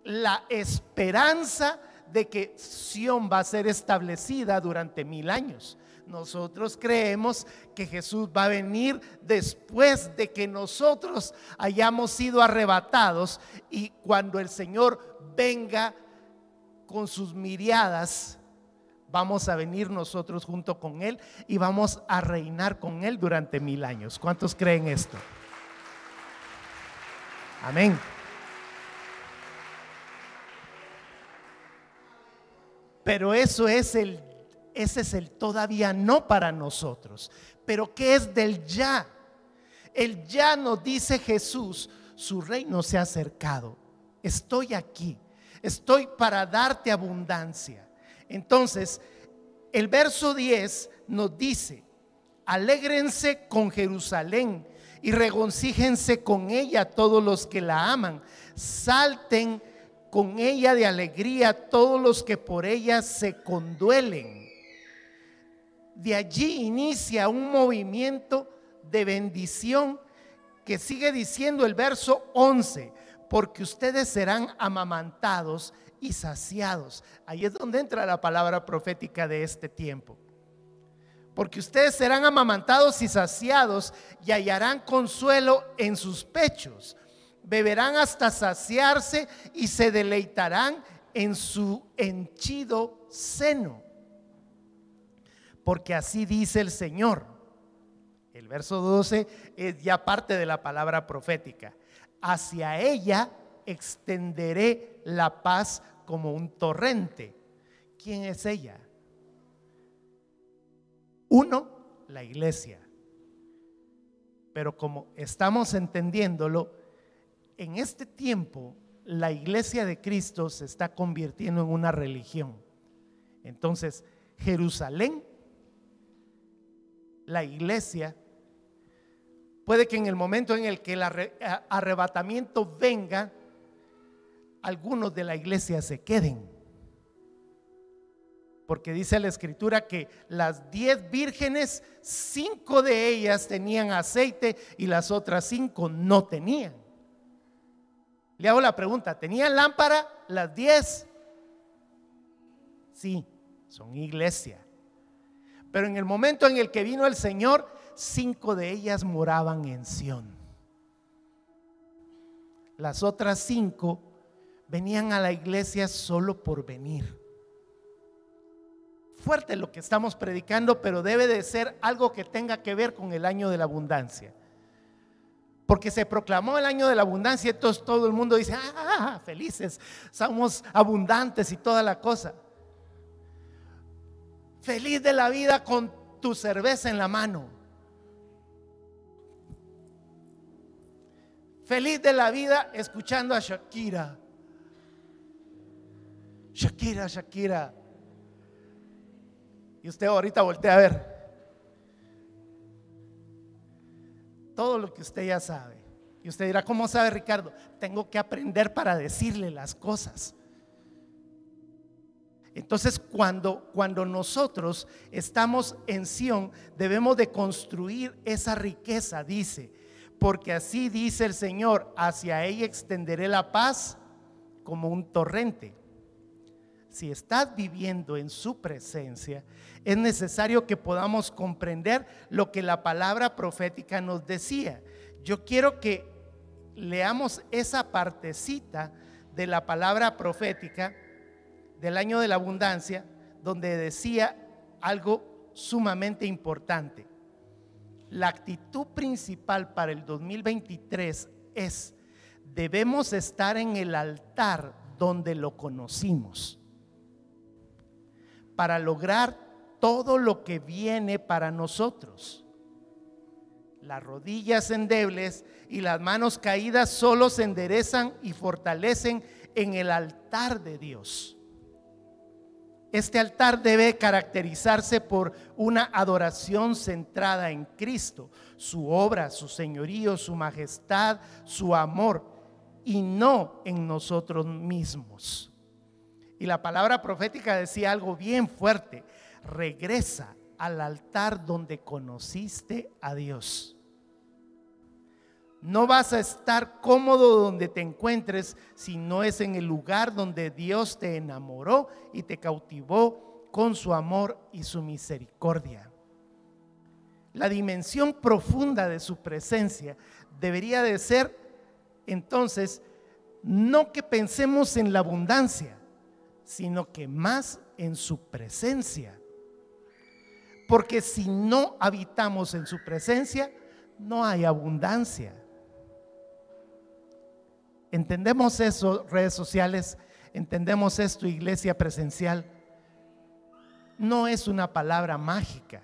Speaker 1: la esperanza de que Sión va a ser establecida durante 1000 años. Nosotros creemos que Jesús va a venir después de que nosotros hayamos sido arrebatados, y cuando el Señor venga con sus miriadas, vamos a venir nosotros junto con Él y vamos a reinar con Él durante 1000 años. ¿Cuántos creen esto? Amén. Pero ese es el todavía no para nosotros. Pero ¿qué es del ya? El ya nos dice Jesús, su reino se ha acercado. Estoy aquí, estoy para darte abundancia. Entonces, el verso 10 nos dice, alégrense con Jerusalén y regocíjense con ella todos los que la aman. Salten con ella de alegría todos los que por ella se conduelen. De allí inicia un movimiento de bendición que sigue diciendo el verso 11, porque ustedes serán amamantados y saciados. Ahí es donde entra la palabra profética de este tiempo. Porque ustedes serán amamantados y saciados y hallarán consuelo en sus pechos. Beberán hasta saciarse y se deleitarán en su henchido seno. Porque así dice el Señor. El verso 12 es ya parte de la palabra profética. Hacia ella extenderé la paz como un torrente. ¿Quién es ella? Uno, la iglesia. Pero como estamos entendiéndolo, en este tiempo la iglesia de Cristo se está convirtiendo en una religión. Entonces, Jerusalén, la iglesia, puede que en el momento en el que el arrebatamiento venga, algunos de la iglesia se queden. Porque dice la escritura que las 10 vírgenes, 5 de ellas tenían aceite y las otras 5 no tenían. Le hago la pregunta, ¿tenían lámpara las 10? Sí, son iglesia. Pero en el momento en el que vino el Señor, 5 de ellas moraban en Sión. Las otras 5 venían a la iglesia solo por venir. Fuerte lo que estamos predicando, pero debe de ser algo que tenga que ver con el año de la abundancia. Porque se proclamó el año de la abundancia, entonces todo el mundo dice, felices, somos abundantes y toda la cosa. Feliz de la vida con tu cerveza en la mano. Feliz de la vida escuchando a Shakira. Shakira, Shakira. Y usted ahorita voltea a ver todo lo que usted ya sabe. Y usted dirá, ¿cómo sabe, Ricardo? Tengo que aprender para decirle las cosas. Entonces cuando nosotros estamos en Sión, debemos de construir esa riqueza, dice, porque así dice el Señor, hacia ella extenderé la paz como un torrente. Si estás viviendo en su presencia, es necesario que podamos comprender lo que la palabra profética nos decía. Yo quiero que leamos esa partecita de la palabra profética del año de la abundancia, donde decía algo sumamente importante. La actitud principal para el 2023 es: debemos estar en el altar donde lo conocimos, para lograr todo lo que viene para nosotros. Las rodillas endebles y las manos caídas solo se enderezan y fortalecen en el altar de Dios. Este altar debe caracterizarse por una adoración centrada en Cristo, su obra, su señorío, su majestad, su amor, y no en nosotros mismos. Y la palabra profética decía algo bien fuerte: regresa al altar donde conociste a Dios. No vas a estar cómodo donde te encuentres si no es en el lugar donde Dios te enamoró y te cautivó con su amor y su misericordia. La dimensión profunda de su presencia debería de ser, entonces, no que pensemos en la abundancia, sino que más en su presencia. Porque si no habitamos en su presencia, no hay abundancia. ¿Entendemos eso, redes sociales? ¿Entendemos esto, iglesia presencial? No es una palabra mágica.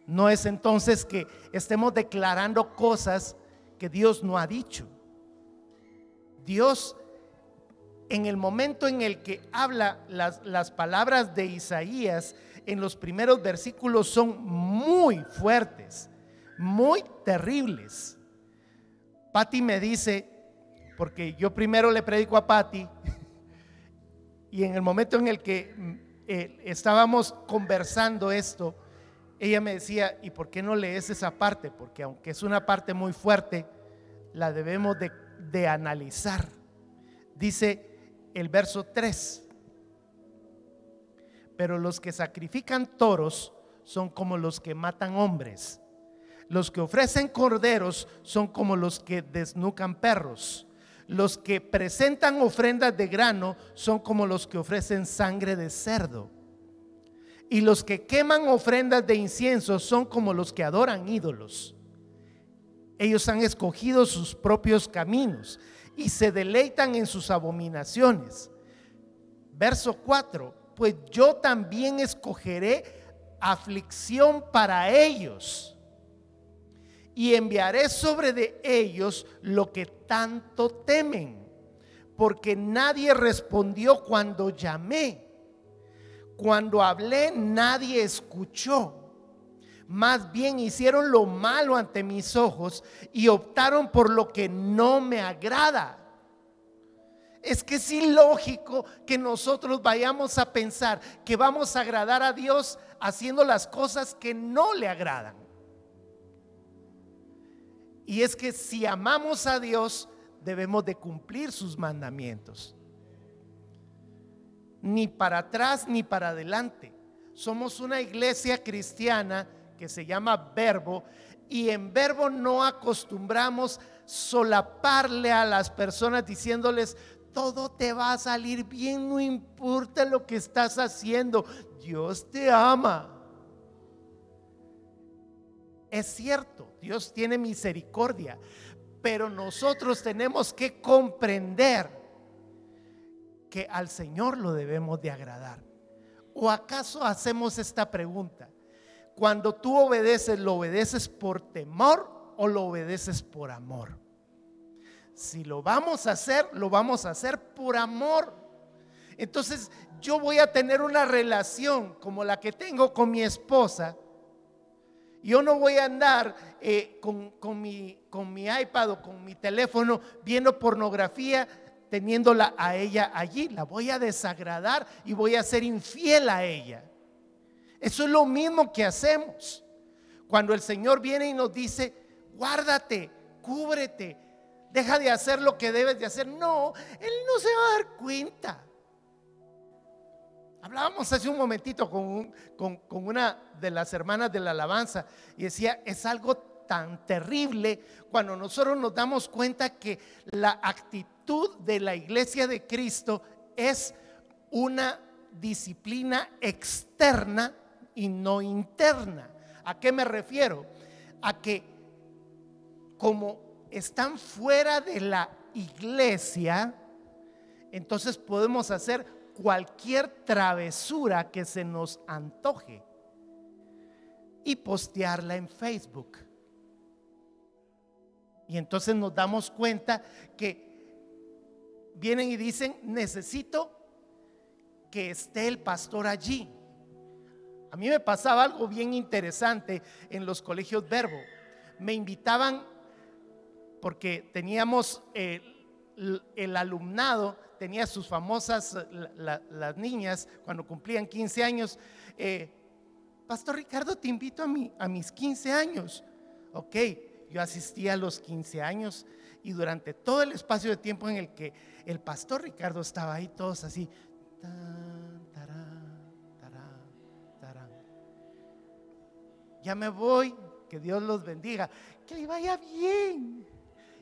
Speaker 1: No es entonces que estemos declarando cosas que Dios no ha dicho. Dios, en el momento en el que habla las palabras de Isaías, en los primeros versículos son muy fuertes, muy terribles. Pati me dice, porque yo primero le predico a Pati, y en el momento en el que estábamos conversando esto, ella me decía: ¿y por qué no lees esa parte? Porque aunque es una parte muy fuerte, la debemos de analizar. Dice el verso 3: pero los que sacrifican toros son como los que matan hombres, los que ofrecen corderos son como los que desnucan perros, los que presentan ofrendas de grano son como los que ofrecen sangre de cerdo, y los que queman ofrendas de incienso son como los que adoran ídolos. Ellos han escogido sus propios caminos y se deleitan en sus abominaciones. Verso 4: pues yo también escogeré aflicción para ellos y enviaré sobre de ellos lo que tanto temen, porque nadie respondió cuando llamé. Cuando hablé, nadie escuchó. Más bien hicieron lo malo ante mis ojos y optaron por lo que no me agrada. Es que es ilógico que nosotros vayamos a pensar que vamos a agradar a Dios haciendo las cosas que no le agradan. Y es que si amamos a Dios, debemos de cumplir sus mandamientos. Ni para atrás ni para adelante. Somos una iglesia cristiana que se llama Verbo, y en Verbo no acostumbramos solaparle a las personas diciéndoles: todo te va a salir bien, no importa lo que estás haciendo, Dios te ama. Es cierto, Dios tiene misericordia, pero nosotros tenemos que comprender que al Señor lo debemos de agradar. ¿O acaso hacemos esta pregunta? Cuando tú obedeces, ¿lo obedeces por temor o lo obedeces por amor? Si lo vamos a hacer, lo vamos a hacer por amor. Entonces yo voy a tener una relación como la que tengo con mi esposa. Yo no voy a andar con mi iPad o con mi teléfono viendo pornografía, teniéndola a ella allí. La voy a desagradar y voy a ser infiel a ella. Eso es lo mismo que hacemos cuando el Señor viene y nos dice: guárdate cúbrete, deja de hacer lo que debes de hacer. No, Él no se va a dar cuenta. Hablábamos hace un momentito con una de las hermanas de la alabanza y decía, es algo tan terrible cuando nosotros nos damos cuenta que la actitud de la iglesia de Cristo es una disciplina externa y no interna. ¿A qué me refiero? A que como están fuera de la iglesia, entonces podemos hacer cualquier travesura que se nos antoje y postearla en Facebook. Y entonces nos damos cuenta que vienen y dicen, necesito que esté el pastor allí. A mí me pasaba algo bien interesante en los colegios Verbo. Me invitaban porque teníamos el alumnado, tenía sus famosas, las niñas cuando cumplían 15 años. Pastor Ricardo, te invito a mis 15 años. Ok, yo asistí a los 15 años y durante todo el espacio de tiempo en el que el pastor Ricardo estaba ahí, todos así, tan, tarán, tarán, tarán. Ya me voy, que Dios los bendiga, que le vaya bien.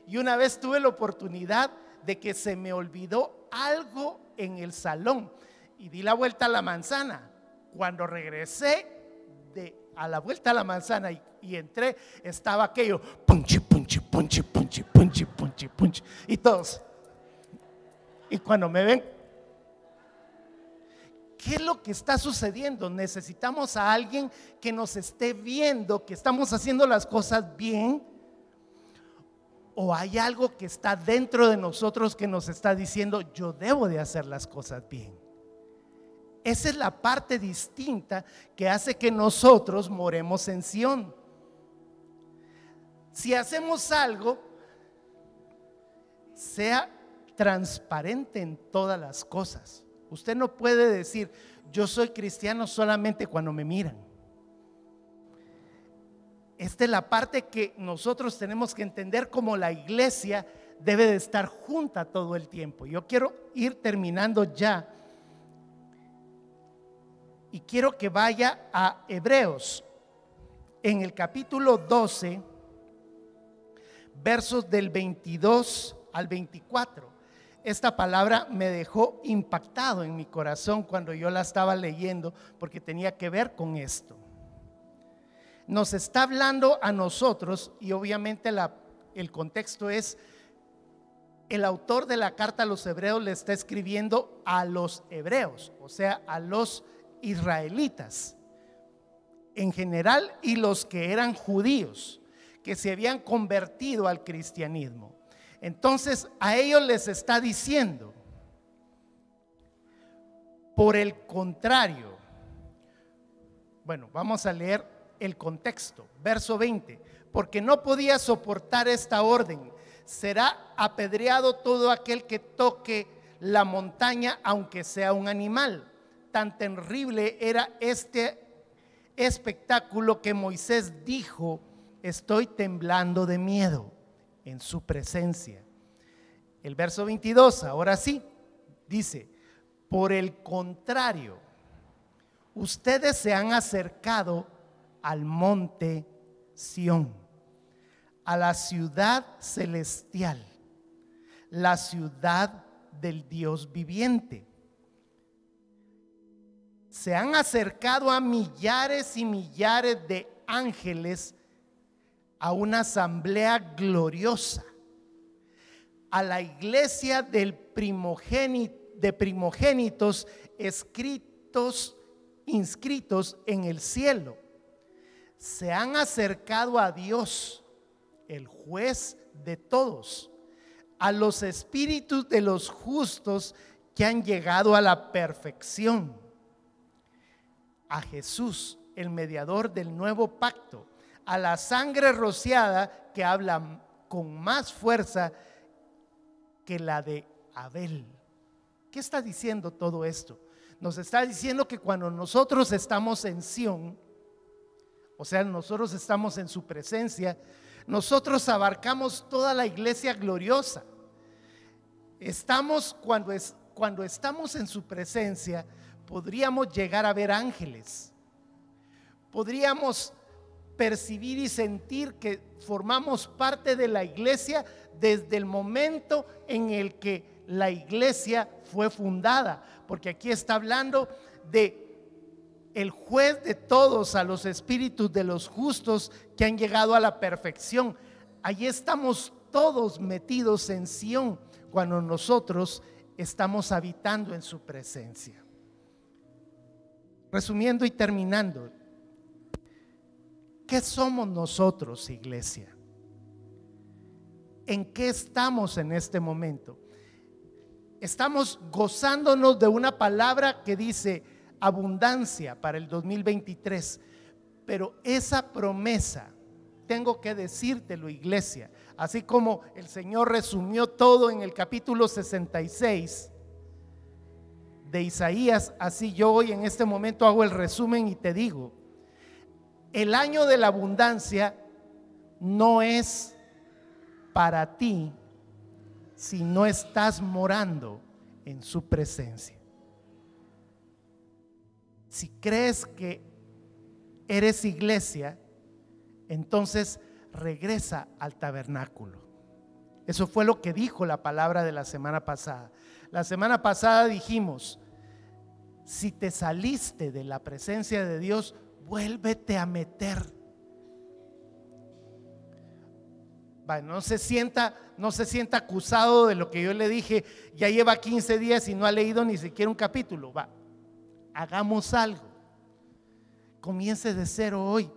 Speaker 1: Y una vez tuve la oportunidad de que se me olvidó algo en el salón y di la vuelta a la manzana. Cuando regresé a la vuelta a la manzana y entré, estaba aquello, punchi, punchi, punchi, punchi, punchi, punchi, punchi, y todos. Y cuando me ven, ¿qué es lo que está sucediendo? Necesitamos a alguien que nos esté viendo que estamos haciendo las cosas bien. ¿O hay algo que está dentro de nosotros que nos está diciendo, yo debo de hacer las cosas bien? Esa es la parte distinta que hace que nosotros moremos en Sión. Si hacemos algo, sea transparente en todas las cosas. Usted no puede decir, yo soy cristiano solamente cuando me miran. Esta es la parte que nosotros tenemos que entender, como la iglesia debe de estar junta todo el tiempo. Yo quiero ir terminando ya y quiero que vaya a Hebreos en el capítulo 12, versos del 22 al 24. Esta palabra me dejó impactado en mi corazón cuando yo la estaba leyendo, porque tenía que ver con esto. Nos está hablando a nosotros y obviamente el contexto es, el autor de la carta a los hebreos le está escribiendo a los hebreos, o sea, a los israelitas en general y los que eran judíos, que se habían convertido al cristianismo. Entonces a ellos les está diciendo, por el contrario, bueno, vamos a leer el contexto, verso 20, porque no podía soportar esta orden, será apedreado todo aquel que toque la montaña, aunque sea un animal. Tan terrible era este espectáculo que Moisés dijo, estoy temblando de miedo en su presencia. El verso 22, ahora sí, dice, por el contrario, ustedes se han acercado al monte Sión, a la ciudad celestial, la ciudad del Dios viviente. Se han acercado a millares y millares de ángeles, a una asamblea gloriosa, a la iglesia de primogénitos inscritos en el cielo. Se han acercado a Dios, el juez de todos, a los espíritus de los justos que han llegado a la perfección, a Jesús, el mediador del nuevo pacto, a la sangre rociada que habla con más fuerza que la de Abel. ¿Qué está diciendo todo esto? Nos está diciendo que cuando nosotros estamos en Sión, o sea, nosotros estamos en su presencia, Nosotros abarcamos toda la iglesia gloriosa. Cuando estamos en su presencia, podríamos llegar a ver ángeles. Podríamos percibir y sentir que formamos parte de la iglesia desde el momento en el que la iglesia fue fundada, porque aquí está hablando de el juez de todos, a los espíritus de los justos que han llegado a la perfección. Allí estamos todos metidos en Sión cuando nosotros estamos habitando en su presencia. Resumiendo y terminando, ¿qué somos nosotros, iglesia? ¿En qué estamos en este momento? Estamos gozándonos de una palabra que dice abundancia para el 2023, pero esa promesa, tengo que decírtelo, iglesia, así como el Señor resumió todo en el capítulo 66 de Isaías, así yo hoy en este momento hago el resumen y te digo: el año de la abundancia no es para ti si no estás morando en su presencia. Si crees que eres iglesia, entonces regresa al tabernáculo. Eso fue lo que dijo la palabra de la semana pasada. La semana pasada dijimos: si te saliste de la presencia de Dios, vuélvete a meter. No se sienta acusado de lo que yo le dije. Ya lleva 15 días y no ha leído ni siquiera un capítulo. Hagamos algo. Comience de cero hoy.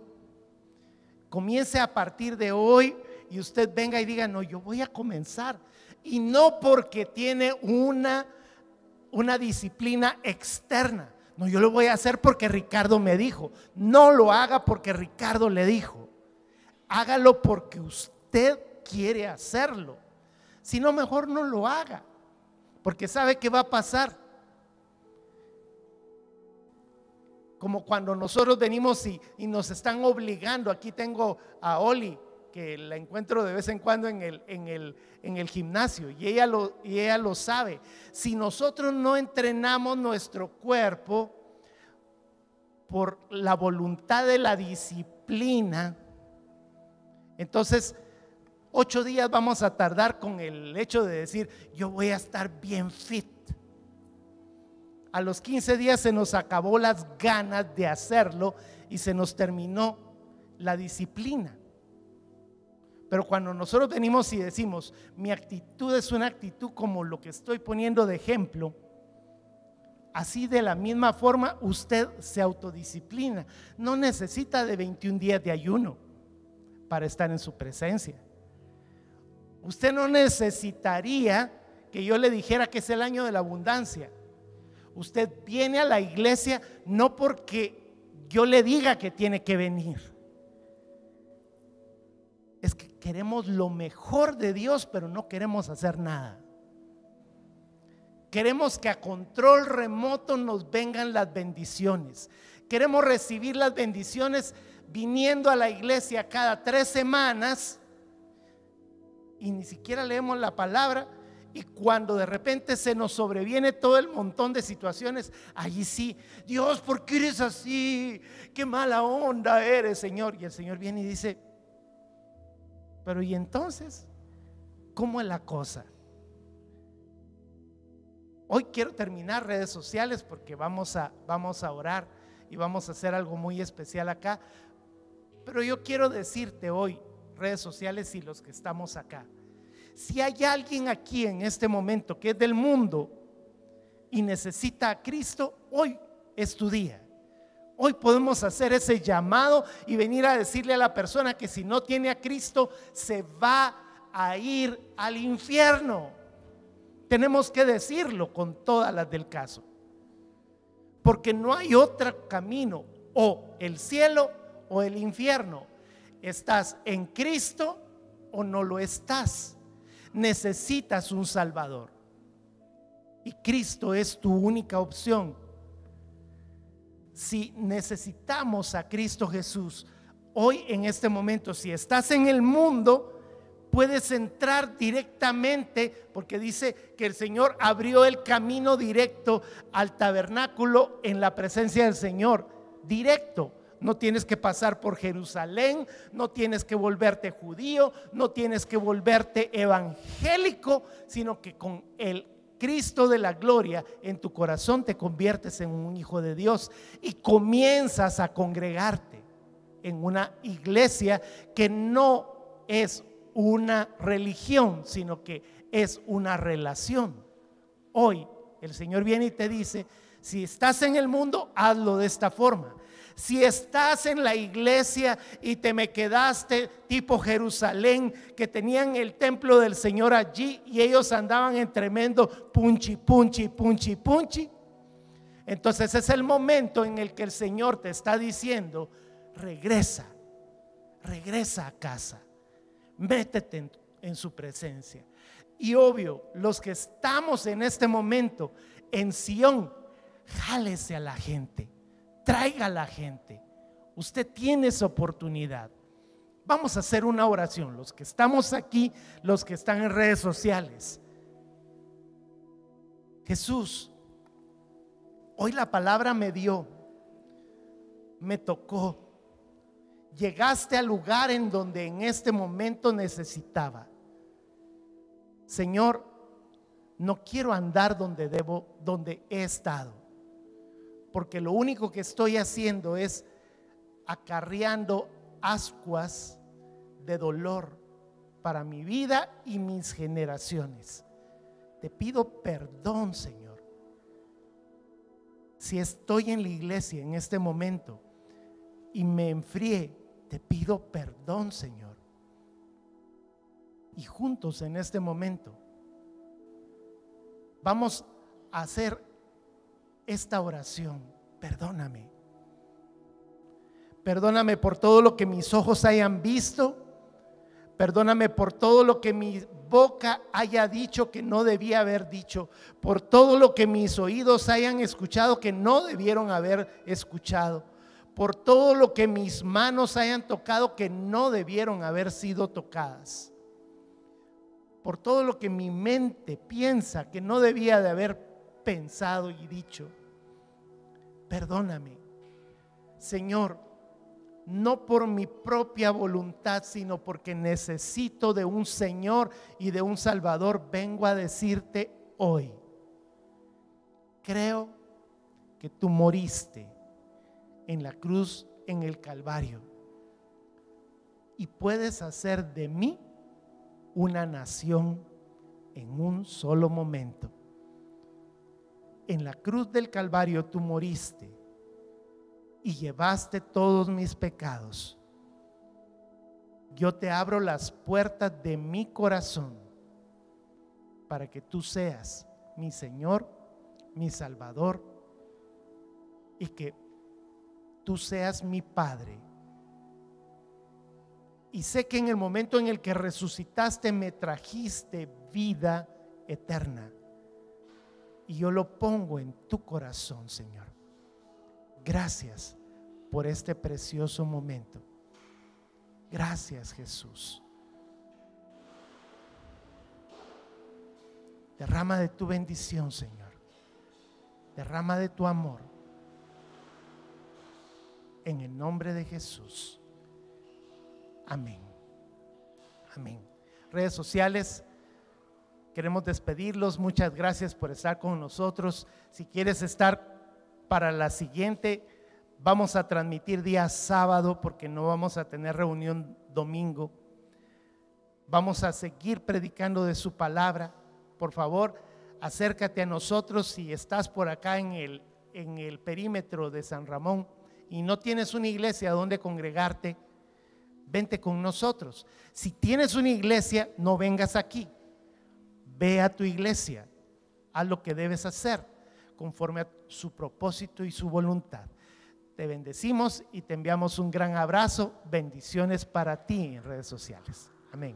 Speaker 1: Comience a partir de hoy y usted venga y diga: no, yo voy a comenzar. Y no porque tiene una disciplina externa. No, yo lo voy a hacer porque Ricardo me dijo. No lo haga porque Ricardo le dijo. Hágalo porque usted quiere hacerlo. Si no, mejor no lo haga, porque sabe que va a pasar. Como cuando nosotros venimos y nos están obligando. Aquí tengo a Oli, que la encuentro de vez en cuando en el gimnasio, y ella lo sabe. Si nosotros no entrenamos nuestro cuerpo por la voluntad de la disciplina, entonces 8 días vamos a tardar con el hecho de decir: yo voy a estar bien fit. A los 15 días se nos acabó las ganas de hacerlo y se nos terminó la disciplina. Pero cuando nosotros venimos y decimos: mi actitud es una actitud como lo que estoy poniendo de ejemplo, así de la misma forma usted se autodisciplina. No necesita de 21 días de ayuno para estar en su presencia. Usted no necesitaría que yo le dijera que es el año de la abundancia. Usted viene a la iglesia no porque yo le diga que tiene que venir. Es que queremos lo mejor de Dios, pero no queremos hacer nada. Queremos que a control remoto nos vengan las bendiciones. Queremos recibir las bendiciones viniendo a la iglesia cada 3 semanas y ni siquiera leemos la palabra. Y cuando de repente se nos sobreviene todo el montón de situaciones, allí sí: Dios, ¿por qué eres así? Qué mala onda eres, Señor. Y el Señor viene y dice: pero ¿y entonces cómo es la cosa? Hoy quiero terminar redes sociales porque vamos a orar y vamos a hacer algo muy especial acá. Pero yo quiero decirte hoy, redes sociales y los que estamos acá: si hay alguien aquí en este momento que es del mundo y necesita a Cristo, hoy es tu día. Hoy podemos hacer ese llamado y venir a decirle a la persona que si no tiene a Cristo se va a ir al infierno. Tenemos que decirlo con todas las del caso, porque no hay otro camino: o el cielo o el infierno. ¿Estás en Cristo o no lo estás? Necesitas un Salvador y Cristo es tu única opción. Si necesitamos a Cristo Jesús, Hoy en este momento, si estás en el mundo, puedes entrar directamente, porque dice que el Señor abrió el camino directo al tabernáculo en la presencia del Señor, directo. No tienes que pasar por Jerusalén, no tienes que volverte judío, no tienes que volverte evangélico, sino que con el Cristo de la gloria en tu corazón te conviertes en un hijo de Dios y comienzas a congregarte en una iglesia que no es una religión, sino que es una relación. Hoy el Señor viene y te dice: si estás en el mundo, hazlo de esta forma. Si estás en la iglesia y te me quedaste tipo Jerusalén, que tenían el templo del Señor allí y ellos andaban en tremendo punchi, punchi, punchi, punchi, entonces es el momento en el que el Señor te está diciendo: regresa, regresa a casa, métete en su presencia. Y obvio, los que estamos en este momento en Sión, jálese a la gente, traiga a la gente. Usted tiene esa oportunidad. Vamos a hacer una oración, los que estamos aquí, los que están en redes sociales. Jesús, hoy la palabra me dio, me tocó. Llegaste al lugar en donde en este momento necesitaba. Señor, no quiero andar donde he estado, porque lo único que estoy haciendo es acarreando ascuas de dolor para mi vida y mis generaciones. Te pido perdón, Señor. Si estoy en la iglesia en este momento y me enfrié, te pido perdón, Señor. Y juntos en este momento vamos a hacer esta oración. Perdóname. Perdóname por todo lo que mis ojos hayan visto. Perdóname por todo lo que mi boca haya dicho que no debía haber dicho. Por todo lo que mis oídos hayan escuchado que no debieron haber escuchado. Por todo lo que mis manos hayan tocado que no debieron haber sido tocadas. Por todo lo que mi mente piensa que no debía de haber pensado y dicho. Perdóname, Señor, no por mi propia voluntad, sino porque necesito de un Señor y de un Salvador. Vengo a decirte hoy: creo que tú moriste en la cruz, en el Calvario, y puedes hacer de mí una nación en un solo momento. En la cruz del Calvario tú moriste y llevaste todos mis pecados. Yo te abro las puertas de mi corazón para que tú seas mi Señor, mi Salvador, y que tú seas mi Padre. Y sé que en el momento en el que resucitaste me trajiste vida eterna. Y yo lo pongo en tu corazón, Señor. Gracias por este precioso momento. Gracias, Jesús. Derrama de tu bendición, Señor. Derrama de tu amor. En el nombre de Jesús. Amén. Amén. Redes sociales, queremos despedirlos. Muchas gracias por estar con nosotros. Si quieres estar para la siguiente, vamos a transmitir día sábado porque no vamos a tener reunión domingo. Vamos a seguir predicando de su palabra. Por favor, acércate a nosotros si estás por acá en el perímetro de San Ramón y no tienes una iglesia donde congregarte. Vente con nosotros. Si tienes una iglesia, no vengas aquí. Ve a tu iglesia. Haz lo que debes hacer conforme a su propósito y su voluntad. Te bendecimos y te enviamos un gran abrazo. Bendiciones para ti en redes sociales. Amén.